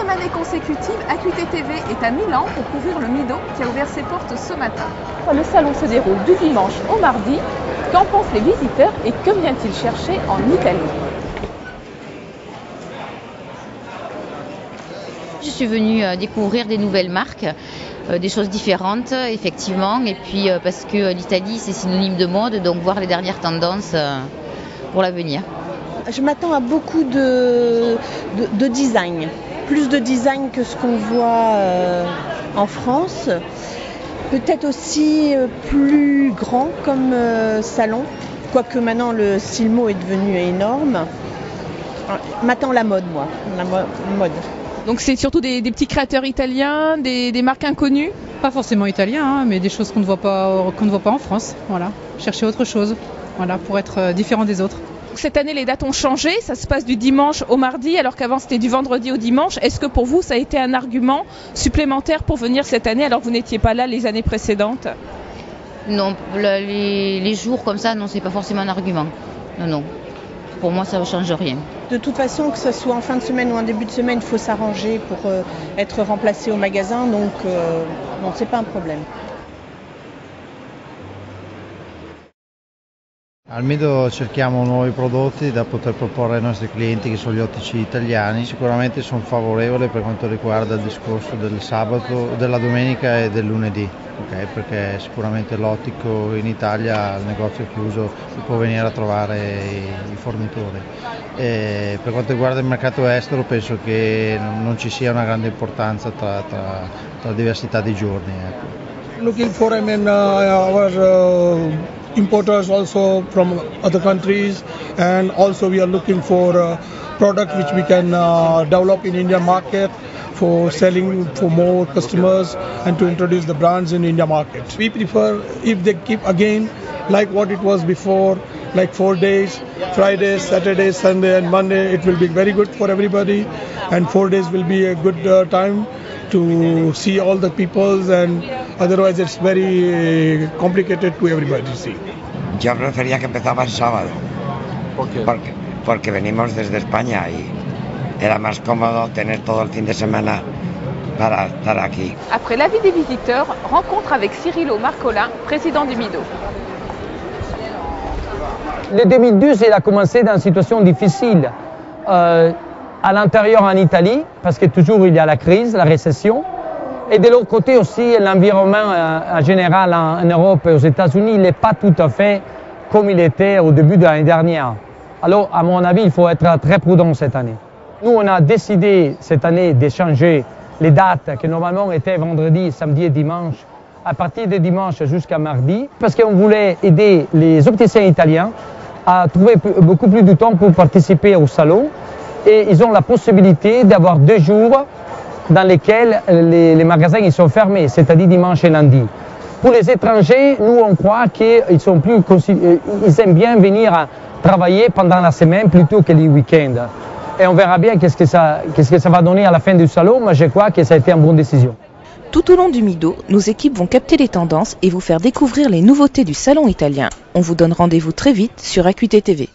5e année consécutive, AQT TV est à Milan pour couvrir le Mido qui a ouvert ses portes ce matin. Le salon se déroule du dimanche au mardi. Qu'en pensent les visiteurs et que vient-il chercher en Italie? Je suis venue découvrir des nouvelles marques, des choses différentes effectivement, et puis parce que l'Italie c'est synonyme de mode, donc voir les dernières tendances pour l'avenir. Je m'attends à beaucoup de design, plus de design que ce qu'on voit en France. Peut-être aussi plus grand comme salon, quoique maintenant le Silmo est devenu énorme. Je m'attends à la mode, moi, mode. Donc c'est surtout des petits créateurs italiens, des marques inconnues? Pas forcément italiens, hein, mais des choses qu'on ne voit pas en France. Voilà. Chercher autre chose, voilà, pour être différent des autres. Cette année, les dates ont changé. Ça se passe du dimanche au mardi, alors qu'avant c'était du vendredi au dimanche. Est-ce que pour vous, ça a été un argument supplémentaire pour venir cette année, alors que vous n'étiez pas là les années précédentes? Non, les jours comme ça, non, c'est pas forcément un argument. Non. Pour moi, ça ne change rien. De toute façon, que ce soit en fin de semaine ou en début de semaine, il faut s'arranger pour être remplacé au magasin. Donc, non, c'est pas un problème. Al Mido cerchiamo nuovi prodotti da poter proporre ai nostri clienti che sono gli ottici italiani. Sicuramente sono favorevole per quanto riguarda il discorso del sabato, della domenica e del lunedì, okay? Perché sicuramente l'ottico in Italia, il negozio è chiuso, si può venire a trovare i fornitori. E per quanto riguarda il mercato estero penso che non ci sia una grande importanza tra diversità di giorni. Ecco. Looking for our importers also from other countries, and also we are looking for products which we can develop in Indian market for selling for more customers and to introduce the brands in India market. We prefer if they keep again like what it was before, like 4 days, Friday, Saturday, Sunday and Monday. It will be very good for everybody, and 4 days will be a good time to see all the peoples, and otherwise it's very complicated to everybody to see. Yo prefería que empezaba el sábado. ¿Por qué? Porque venimos desde España y era más cómodo tener todo el fin de semana para estar aquí. Après l'avis des visiteurs, rencontre avec Cyrilo Marcolin, président du Mido. Le 2012, il a commencé dans une situation difficile. À l'intérieur en Italie, parce que toujours il y a la crise, la récession, et de l'autre côté aussi l'environnement en général en Europe et aux États-Unis n'est pas tout à fait comme il était au début de l'année dernière. Alors à mon avis, il faut être très prudent cette année. Nous on a décidé cette année de changer les dates qui normalement étaient vendredi, samedi et dimanche, à partir de dimanche jusqu'à mardi, parce qu'on voulait aider les opticiens italiens à trouver beaucoup plus de temps pour participer au salon. Et ils ont la possibilité d'avoir 2 jours dans lesquels les magasins ils sont fermés, c'est-à-dire dimanche et lundi. Pour les étrangers, nous on croit qu'ils ils aiment bien venir travailler pendant la semaine plutôt que les week-ends. Et on verra bien qu'est-ce que ça va donner à la fin du salon, mais je crois que ça a été une bonne décision. Tout au long du Mido, nos équipes vont capter les tendances et vous faire découvrir les nouveautés du salon italien. On vous donne rendez-vous très vite sur AQT TV.